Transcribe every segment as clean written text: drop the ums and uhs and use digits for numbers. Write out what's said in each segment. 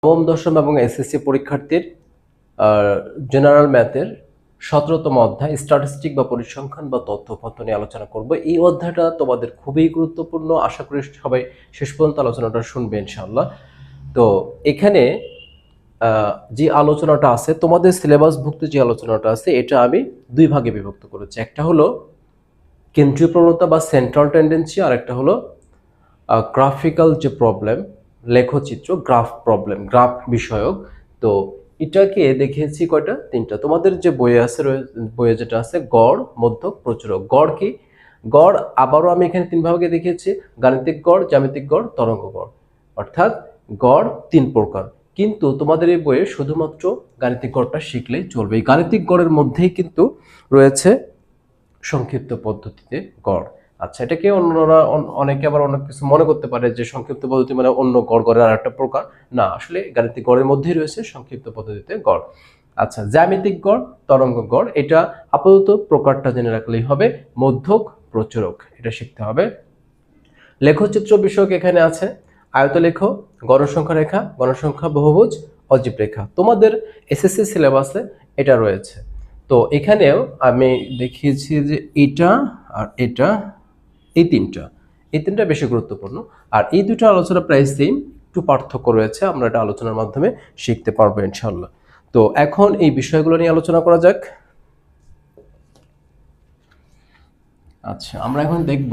নবম দশম এবং এসএসসি পরীক্ষার্থীর জেনারেল ম্যাথের 17তম অধ্যায় স্ট্যাটিস্টিক বা পরিসংখ্যান বা তথ্যপত্র নিয়ে আলোচনা করব। এই অধ্যায়টা তোমাদের খুবই গুরুত্বপূর্ণ, আশা করি সবাই শেষ পর্যন্ত আলোচনাটা শুনবে ইনশাআল্লাহ। তো এখানে যে আলোচনাটা আছে, তোমাদের সিলেবাসভুক্ত যে আলোচনাটা আছে, এটা আমি দুই ভাগে বিভক্ত করেছি। একটা হলো কেন্দ্রীয় প্রবণতা বা সেন্ট্রাল টেন্ডেন্সি, আর একটা হলো গ্রাফিক্যাল যে প্রবলেম, লেখচিত্র, গ্রাফ প্রবলেম, গ্রাফ বিষয়ক। তো এটাকে দেখিয়েছি কয়টা? তিনটা। তোমাদের যে বইয়ে আছে, বইয়ে যেটা আছে, গড়, মধ্যক, প্রচুরক। গড় কি? গড় আবারও আমি এখানে তিন ভাগে দেখিয়েছি: গাণিতিক গড়, জ্যামিতিক গড়, তরঙ্গ গড়। অর্থাৎ গড় তিন প্রকার, কিন্তু তোমাদের এই বইয়ে শুধুমাত্র গাণিতিক গড়টা শিখলেই চলবে। এই গাণিতিক গড়ের মধ্যেই কিন্তু রয়েছে সংক্ষিপ্ত পদ্ধতিতে গড়। আচ্ছা, এটাকে অন্যরা অনেকে আবার অনেক কিছু মনে করতে পারে যে সংক্ষিপ্ত পদ্ধতি মানে অন্য গড়ের আর একটা প্রকার। না, আসলে গাণিতিক গড়ের মধ্যেই রয়েছে সংক্ষিপ্ত পদ্ধতিতে গড়। আচ্ছা, জ্যামিতিক গড়, তরঙ্গ গড়, এটা আপাতত প্রকারটা জেনে রাখলেই হবে। মধ্যক, প্রচুরক, এটা শিখতে হবে। লেখচিত্র বিষয়ক এখানে আছে আয়তলেখ, গণসংখ্যা রেখা, গণসংখ্যা বহুভুজ, অজীব রেখা। তোমাদের এসএসসি সিলেবাসে এটা রয়েছে। তো এখানেও আমি দেখিয়েছি যে এটা আর এটা, এই তিনটা বেশি গুরুত্বপূর্ণ। আর এই দুটো আলোচনা প্রায় সেম, একটু পার্থক্য রয়েছে, আমরা এটা আলোচনার মাধ্যমে শিখতে পারবো ইনশাল্লাহ। তো এখন এই বিষয়গুলো নিয়ে আলোচনা করা যাক। আচ্ছা, আমরা এখন দেখব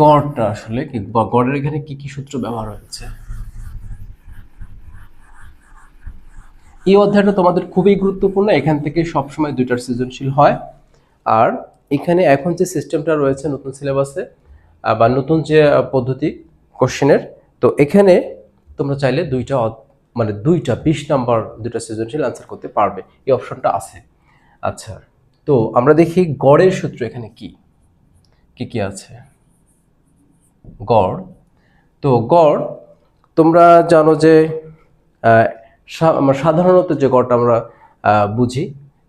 গড়টা আসলে কি, বা গড়ের এখানে কি কি সূত্র ব্যবহার হয়েছে। এই অধ্যায়টা তোমাদের খুবই গুরুত্বপূর্ণ, এখান থেকে সবসময় দুইটার সৃজনশীল হয়। আর এখানে এখন যে সিস্টেমটা রয়েছে নতুন সিলেবাসে বা নতুন যে পদ্ধতি কোশ্চেনের, তো এখানে তোমরা চাইলে দুইটা 20 নাম্বার দুইটা সৃজনশীল আনসার করতে পারবে, এই অপশনটা আছে। আচ্ছা, তো আমরা দেখি গড়ের সূত্র এখানে কি কি কি আছে। গড়, তো গড় তোমরা জানো যে সাধারণত যে গড়টা আমরা বুঝি,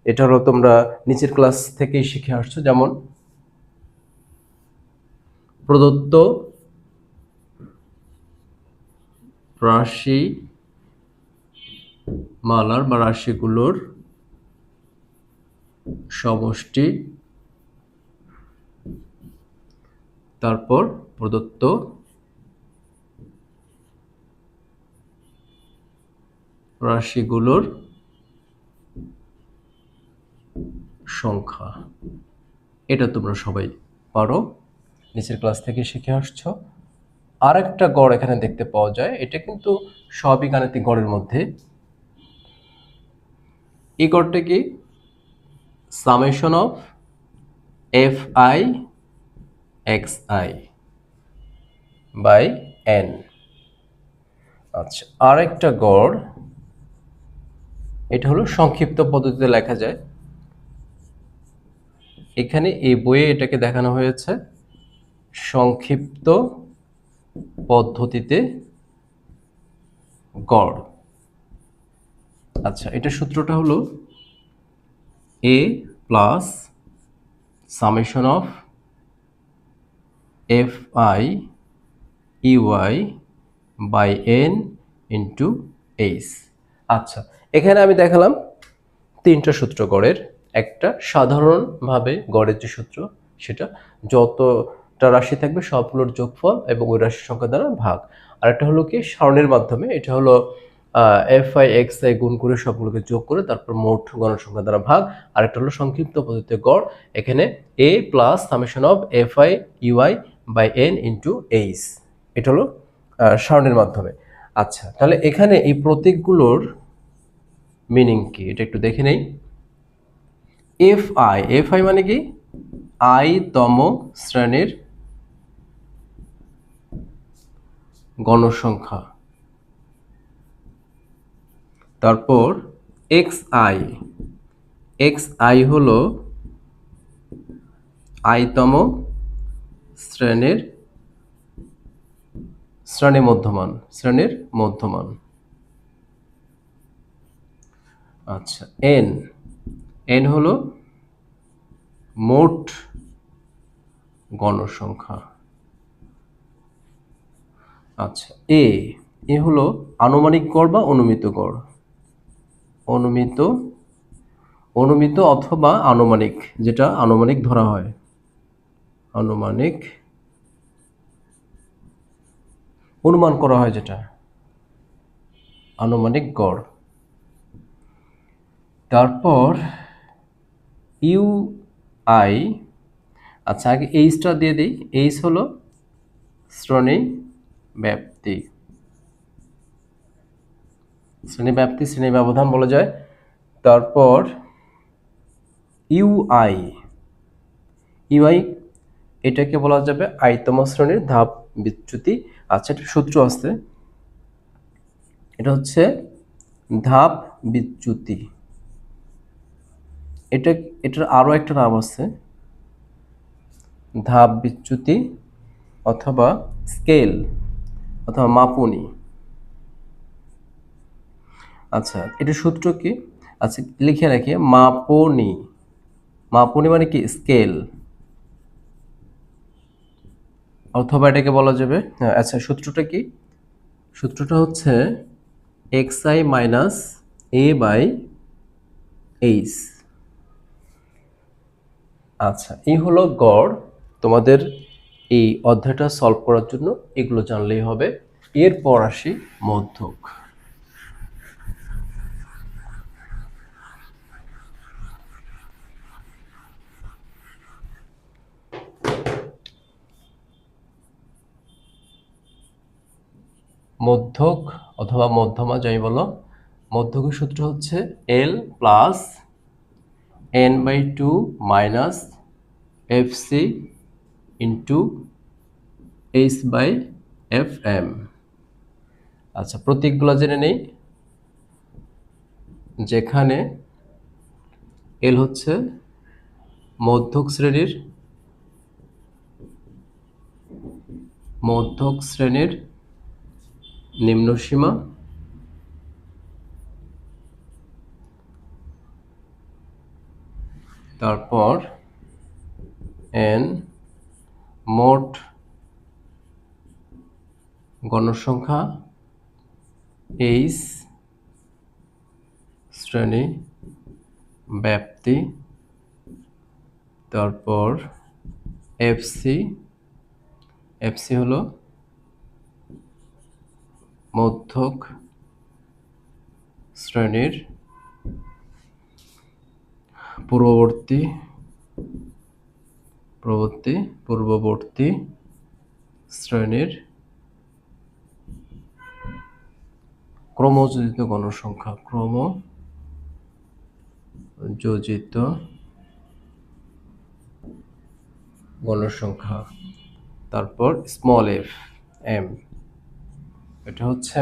এটা হলো তোমরা নিচের ক্লাস থেকেই শিখে আসছো। যেমন প্রদত্ত রাশি মালার বা রাশিগুলোর সমষ্টি, তারপর প্রদত্ত রাশিগুলোর সংখ্যা। এটা তোমরা সবাই পারো, নিচের ক্লাস থেকে শিখে আসছো। আর একটা গড় এখানে দেখতে পাওয়া যায়, এটা কিন্তু সবই গাণিতিক গড়ের মধ্যে। এই গড়টা কি? Summation of F I X I by N. আচ্ছা, আর একটা গড়, এটা হলো সংক্ষিপ্ত পদ্ধতিতে লেখা যায়। এখানে এই বইয়ে এটাকে দেখানো হয়েছে সংক্ষিপ্ত পদ্ধতিতে গড়। আচ্ছা, এটা সূত্রটা হলো A plus summation of F I U I by N into H. আচ্ছা, এখানে আমি দেখালাম তিনটা সূত্র গড়ের। একটা সাধারণভাবে গড়ের যে সূত্র, সেটা যতটা রাশি থাকবে সবগুলোর যোগফল এবং ওই রাশির সংখ্যা দ্বারা ভাগ। আর একটা হলো কি সারণীর মাধ্যমে, এটা হলো এফ আই এক্স আই গুণ করে সবগুলোকে যোগ করে তারপর মোট গণসংখ্যা দ্বারা ভাগ। আর একটা হলো সংক্ষিপ্ত পদ্ধতিতে গড়, এখানে A plus summation of F I U I by N into H, এটা হলো সারণীর মাধ্যমে। আচ্ছা, তাহলে এখানে এই প্রতীকগুলোর মিনিং কি এটা একটু দেখে নেই। এফ আই মানে কি? তম শ্রেণীর গণসংখ্যা। তারপর এক্স আই হলো তম শ্রেণীর শ্রেণীর মধ্যমান। আচ্ছা, এন হলো মোট গণসংখ্যা। আচ্ছা, এ হলো আনুমানিক গড় বা অনুমিত গড়। অনুমিত অথবা আনুমানিক, যেটা আনুমানিক ধরা হয়, আনুমানিক অনুমান করা হয়, যেটা আনুমানিক গড়। তারপর ইউ আই, আচ্ছা আগে এইচটা দিয়ে দিই। এইচ হলো শ্রেণী ব্যাপ্তি, শ্রেণী ব্যাপ্তি, শ্রেণী ব্যবধান বলা যায়। তারপর ইউআই, ইউআই এটাকে বলা যাবে আইতম শ্রেণীর ধাপ বিচ্যুতি। আচ্ছা, একটা সূত্র আছে, এটা হচ্ছে ধাপ বিচ্যুতি। এটার আরো একটা নাম আছে, ধাপ বিচ্যুতি অথবা স্কেল অথবা মাপুনি। আচ্ছা, এটার সূত্র কি? আচ্ছা লিখে রাখি, মাপনি। মাপনি মানে কি? স্কেল, অথবা এটাকে বলা যাবে, আচ্ছা সূত্রটা কি? সূত্রটা হচ্ছে xi minus a by H. আচ্ছা, এই হলো গড়। তোমাদের এই অধ্যায়টা সলভ করার জন্য এগুলো জানলেই হবে। এরপর আসি মধ্যক। মধ্যক অথবা মধ্যমা যাই বলো, মধ্যকের সূত্র হচ্ছে L plus N by two minus F C into H by F M. আচ্ছা, প্রতীকগুলো জেনে নেই। যেখানে এল হচ্ছে মধ্যক শ্রেণীর নিম্নসীমা, তারপর এন মোট গণসংখ্যা, এইচ শ্রেণী ব্যাপ্তি, তারপর এফসি হলো মধ্যক শ্রেণীর পূর্ববর্তী শ্রেণীর ক্রমযোজিত গণসংখ্যা, ক্রমযোজিত গণসংখ্যা। তারপর স্মল এফ এম, এটা হচ্ছে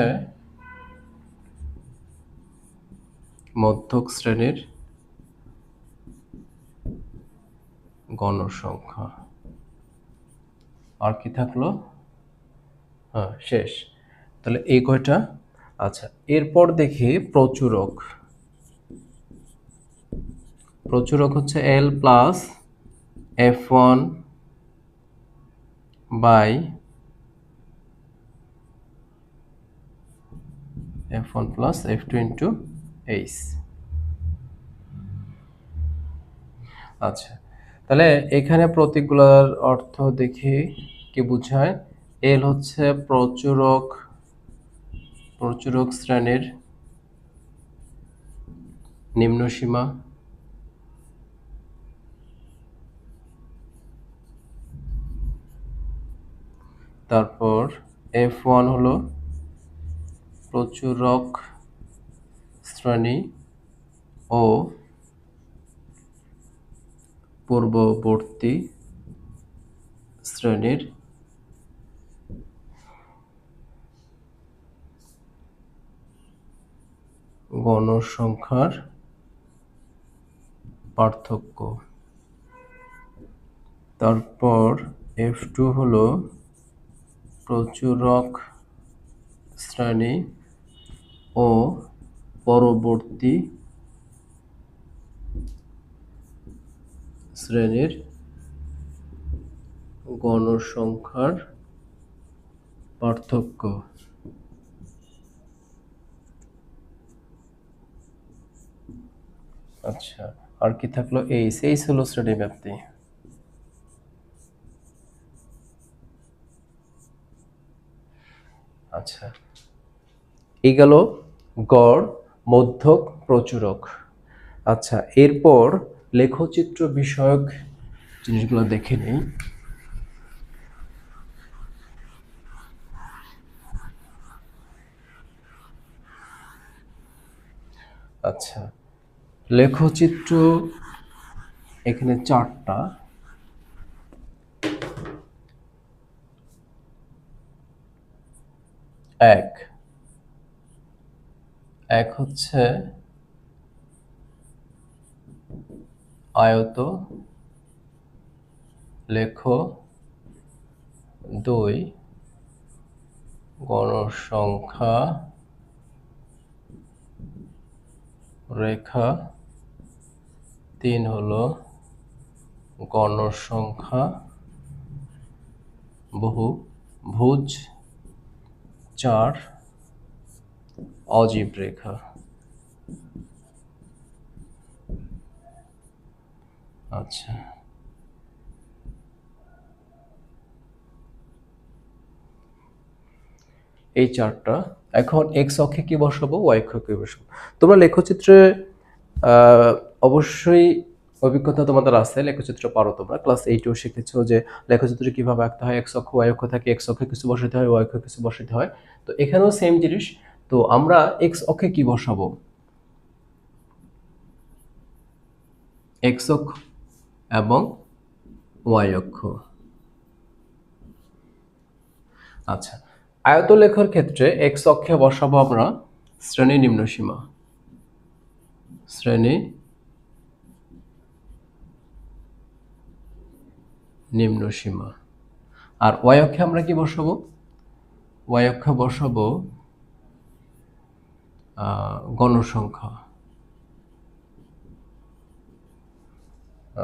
মধ্যক শ্রেণীর গণসংখ্যা। আর কি থাকলো? হ্যাঁ, শেষ। তাহলে এই কয়টা। আচ্ছা, এরপর দেখি প্রচুরক। প্রচুরক হচ্ছে L plus F one by F one plus F two into H. আচ্ছা, তাহলে এখানে প্রতীকগুলোর অর্থ দেখি কি বুঝায়। এল হচ্ছে প্রচুরক শ্রেণীর নিম্নসীমা, তারপর এফ ওয়ান হলো প্রচুরক শ্রেণী ও পূর্ববর্তী শ্রেণীর গণসংখ্যার পার্থক্য। তারপর এফ টু হলো প্রচুরক শ্রেণী ও পরবর্তী শ্রেণীর গণসংখ্যার পার্থক্য। আচ্ছা, আর কি থাকলো? এইচ হলো শ্রেণী ব্যাপ্তি। আচ্ছা, এই গেল গড়, মধ্যক, প্রচুরক। আচ্ছা, এরপর লেখচিত্র বিষয়ক জিনিসগুলো দেখে নেই। আচ্ছা, লেখচিত্র এখানে 4টা। এক হচ্ছে আয়ত, লেখ। 2 গণসংখ্যা রেখা। 3 হলো গণসংখ্যা বহুভুজ। 4 অজীব রেখা। আচ্ছা, এই 4টা। এখন এক্স অক্ষে কি বসাবো, ওয়াই অক্ষে কি বসাবো? তোমরা লেখচিত্রে অবশ্যই অভিজ্ঞতা তোমাদের আছে, লেখচিত্র পারো। তোমরা ক্লাস 8এও শিখেছো যে লেখচিত্র কিভাবে আঁকতে হয়। এক্স অক্ষ, ওয়াই অক্ষ থাকে, এক্স অক্ষে কিছু বসাতে হয়, ওয়াই অক্ষে কিছু বসাতে হয়। তো এখানেও সেম জিনিস। তো আমরা এক্স অক্ষে কি বসাবো? এক্স অক্ষ এবং ওয়াই অক্ষ। আচ্ছা, আয়ত লেখার ক্ষেত্রে এক্স অক্ষে বসাবো আমরা শ্রেণী নিম্নসীমা। শ্রেণী নিম্নসীমা। আর ওয়াই অক্ষে আমরা কি বসাবো? ওয়াই অক্ষে বসাবো গণসংখ্যা।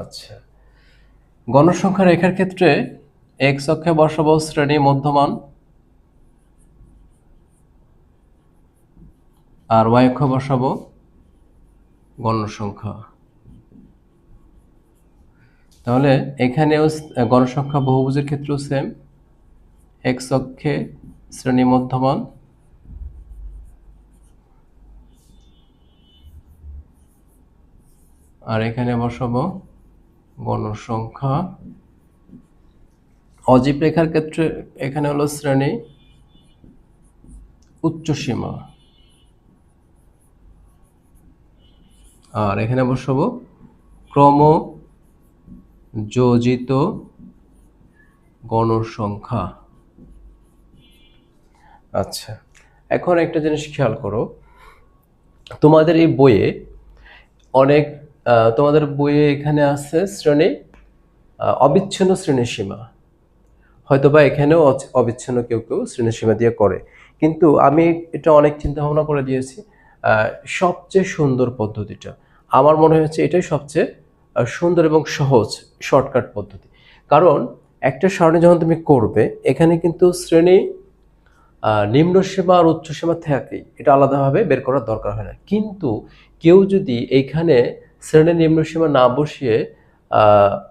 আচ্ছা, গণসংখ্যা রেখার ক্ষেত্রে এক্স অক্ষে বসাবো শ্রেণী মধ্যমান, আর ওয়াই অক্ষে বসাবো গণসংখ্যা। তাহলে এখানেও গণসংখ্যা বহুভুজের ক্ষেত্রেও সেম, এক্স অক্ষে শ্রেণী মধ্যমান, আর এখানে বসাবো গণসংখ্যা। অজীব রেখার ক্ষেত্রে এখানে হলো শ্রেণী উচ্চসীমা, আর এখানে বসাবো ক্রমযোজিত গণসংখ্যা। আচ্ছা, এখন একটা জিনিস খেয়াল করো, তোমাদের এই বইয়ে তোমাদের বইয়ে এখানে আছে শ্রেণী অবিচ্ছিন্ন শ্রেণীসীমা। হয়তোবা এখানেও অবিচ্ছিন্ন কেউ কেউ শ্রেণীসীমা দিয়ে করে, কিন্তু আমি এটা অনেক চিন্তা ভাবনা করে দিয়েছি। সবচেয়ে সুন্দর পদ্ধতিটা আমার মনে হচ্ছে এটাই সবচেয়ে সুন্দর এবং সহজ শর্টকাট পদ্ধতি। কারণ একটা সারণী যখন তুমি করবে, এখানে কিন্তু শ্রেণী নিম্নসীমা আর উচ্চসীমা থাকেই, এটা আলাদাভাবে বের করার দরকার হয় না। কিন্তু কেউ যদি এইখানে শ্রেণী নিম্নসীমা না বসিয়ে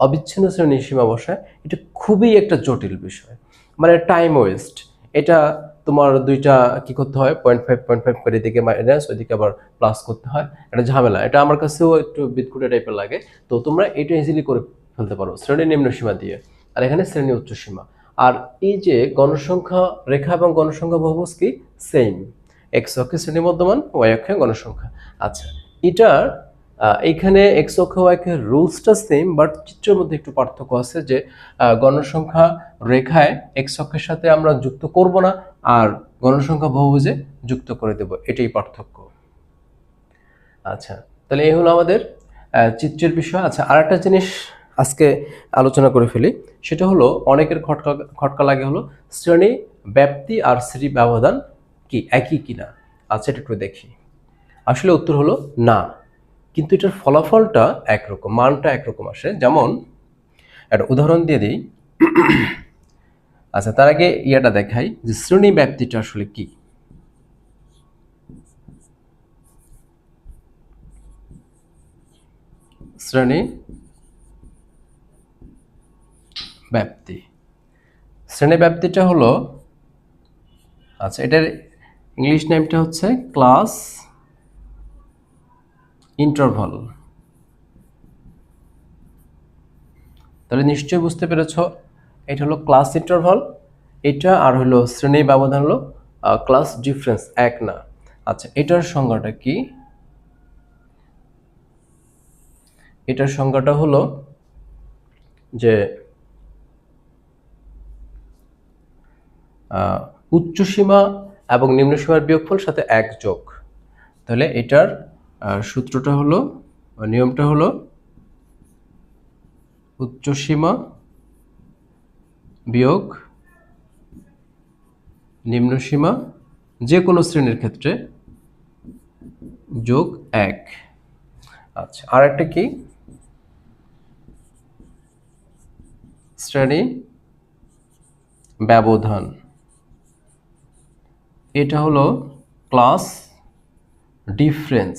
অবিচ্ছিন্ন শ্রেণী সীমা বসায়, এটা খুবই একটা জটিল বিষয়, মানে টাইম ওয়েস্ট। এটা তোমার দুইটা কি করতে হয়, 0.5 করে এদিকে মাইনাস, ওইদিকে আবার প্লাস করতে হয়, এটা ঝামেলা। এটা আমার কাছেও একটু বিদকুটে টাইপের লাগে। তো তোমরা এটা ইজিলি করে ফেলতে পারো শ্রেণী নিম্নসীমা দিয়ে, আর এখানে শ্রেণী উচ্চসীমা। আর এই যে গণসংখ্যা রেখা এবং গণসংখ্যা বহুভুজ কি সেম, এক্স অক্ষে শ্রেণী মধ্যমান, ওয়াই অক্ষে গণসংখ্যা। আচ্ছা, এটার এইখানে এক্স অক্ষ ওয়াই অক্ষের রুলসটা সেম, বাট চিত্রের মধ্যে একটু পার্থক্য আছে যে গণসংখ্যা রেখায় এক্স অক্ষের সাথে আমরা যুক্ত করব না, আর গণসংখ্যা বহুভুজে যুক্ত করে দেব, এটাই পার্থক্য। আচ্ছা, তাহলে এই হলো আমাদের চিত্রের বিষয়। আচ্ছা, আর একটা জিনিস আজকে আলোচনা করে ফেলি, সেটা হলো অনেকের খটকা লাগে হলো শ্রেণী ব্যাপ্তি আর শ্রেণী ব্যবধান কি একই কিনা। আচ্ছা, এটা একটু দেখি। আসলে উত্তর হলো না, কিন্তু এটার ফলাফলটা একরকম, মানটা একরকম আসে। যেমন একটা উদাহরণ দিয়ে দিই। আচ্ছা, তার আগে ইয়াটা দেখাই যে শ্রেণী ব্যাপ্তিটা আসলে কি। শ্রেণী ব্যাপ্তি। শ্রেণী ব্যাপ্তিটা হলো, আচ্ছা এটার ইংলিশ নেমটা হচ্ছে ক্লাস ইন্টারভাল। তাহলে নিশ্চয়ই বুঝতে পেরেছ, এটা হলো ক্লাস ইন্টারভাল, এটা আর হলো শ্রেণী ব্যবধান হলো ক্লাস ডিফারেন্স, এক না। আচ্ছা এটার সংজ্ঞাটা কি? এটার সংজ্ঞাটা হলো যে উচ্চ সীমা এবং নিম্ন সীমার বিয়োগফল সাথে এক যোগ। তাহলে এটার সূত্রটা হলো, নিয়মটা হলো উচ্চ সীমা বিয়োগ নিম্ন সীমা যে কোনো শ্রেণীর ক্ষেত্রে যোগ এক। আচ্ছা আর একটা কি? শ্রেণী ব্যবধান। এটা হলো ক্লাস ডিফারেন্স,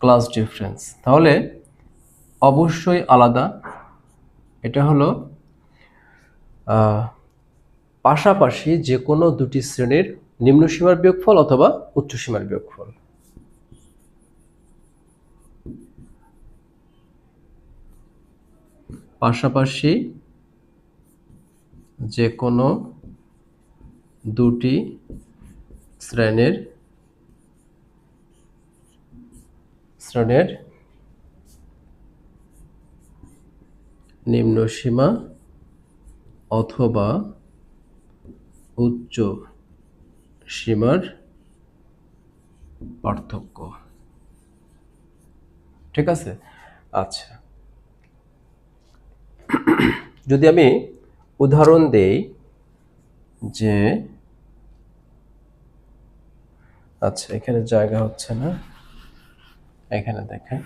ক্লাস ডিফারেন্স। তাহলে অবশ্যই আলাদা। এটা হলো পাশাপাশি যে কোনো দুটি শ্রেণীর নিম্ন সীমার বিয়োগফল অথবা উচ্চ সীমার বিয়োগফল। পাশাপাশি যে কোনো দুটি শ্রেণীর নিম্ন সীমা অথবা উচ্চ সীমার পার্থক্য। ঠিক আছে? আচ্ছা যদি আমি উদাহরণ দেই যে, আচ্ছা এখানে জায়গা হচ্ছে না, এখানে দেখেন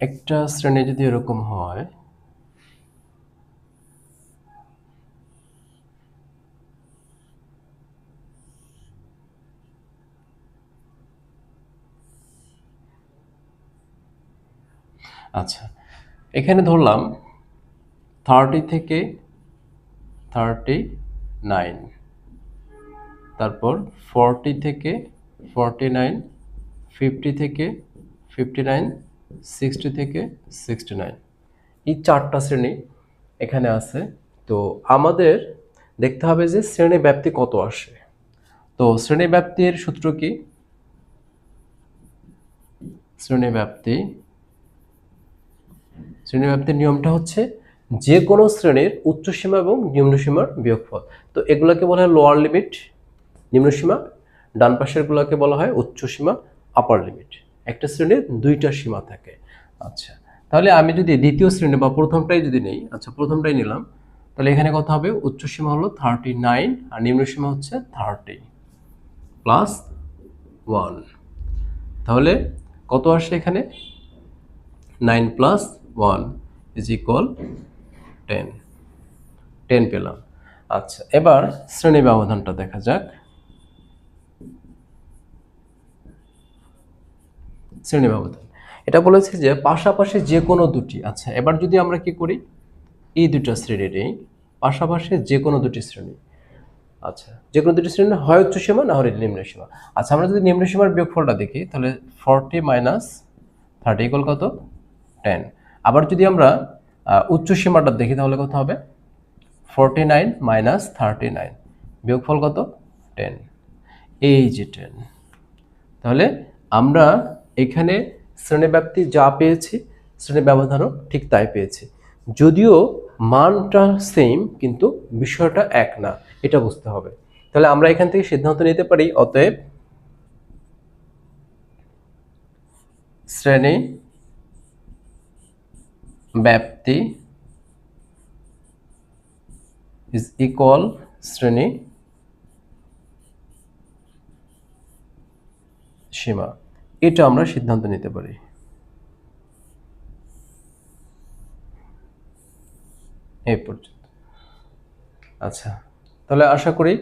একটা শ্রেণী যদি এরকম হয়, আচ্ছা এখানে ধরলাম 30 থেকে 39, তারপর 40 থেকে 49, 50 থেকে 59, 60 থেকে 69, এই চারটা শ্রেণী এখানে আছে। তো আমাদের দেখতে হবে যে শ্রেণী ব্যাপ্তি কত আসে। তো শ্রেণী ব্যাপ্তির সূত্র কি? শ্রেণী ব্যাপ্তির নিয়মটা হচ্ছে যে কোনো শ্রেণীর উচ্চ সীমা এবং নিম্ন সীমার বিয়োগফল। তো এগুলোকে বলা হয় লোয়ার লিমিট, নিম্ন সীমা। ডান পাশের গুলোকে বলা হয় উচ্চ সীমা, আপার লিমিট। একটা শ্রেণীর দুইটা সীমা থাকে। আচ্ছা তাহলে আমি যদি দ্বিতীয় শ্রেণী বা প্রথমটাই যদি নেই, আচ্ছা প্রথমটাই নিলাম, তাহলে এখানে কত হবে? উচ্চ সীমা হলো 39 আর নিম্ন সীমা হচ্ছে 30 প্লাস 1। তাহলে কত আসে এখানে? 9 প্লাস 1 ইজ ইকুয়াল 10। 10 পেলাম। আচ্ছা এবার শ্রেণী ব্যবধানটা দেখা যাক। শ্রেণী ব্যবধান এটা বলেছে যে পাশাপাশি যে কোনো দুটি। আচ্ছা এবার যদি আমরা কি করি, এই দুটো শ্রেণীর পাশাপাশি যে কোনো দুটি শ্রেণী, আচ্ছা যে কোনো দুটি শ্রেণী হয় উচ্চ সীমা না হলে নিম্ন সীমা। আচ্ছা আমরা যদি নিম্ন সীমার বিয়োগফলটা দেখি, তাহলে 40 মাইনাস 30 ইকুয়াল কত? 10। আবার যদি আমরা উচ্চ সীমাটা দেখি তাহলে কত হবে? 49 মাইনাস 39, বিয়োগফল কত? 10। এই যে 10। তাহলে আমরা এখানে শ্রেণীব্যাপ্তি যা পেয়েছি, শ্রেণী ব্যবধানও ঠিক তাই পেয়েছি। যদিও মানটা সেম কিন্তু বিষয়টা এক না, এটা বুঝতে হবে। তাহলে আমরা এখান থেকে সিদ্ধান্ত নিতে পারি, অতএব শ্রেণী ব্যাপ্তি ইজ ইকুয়াল শ্রেণী সীমা। এটা আমরা সিদ্ধান্ত নিতে পারি। এই পর্যন্ত। আচ্ছা, তাহলে আশা করি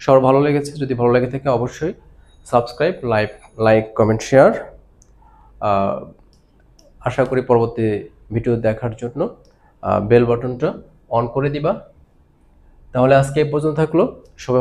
সবার ভালো লেগেছে। যদি ভালো লেগে থাকে অবশ্যই সাবস্ক্রাইব, লাইক, কমেন্ট, শেয়ার। আশা করি পরবর্তী ভিডিও দেখার জন্য বেল বাটনটা অন করে দিবা। তাহলে আজকে এই পর্যন্ত থাকলো। সবাই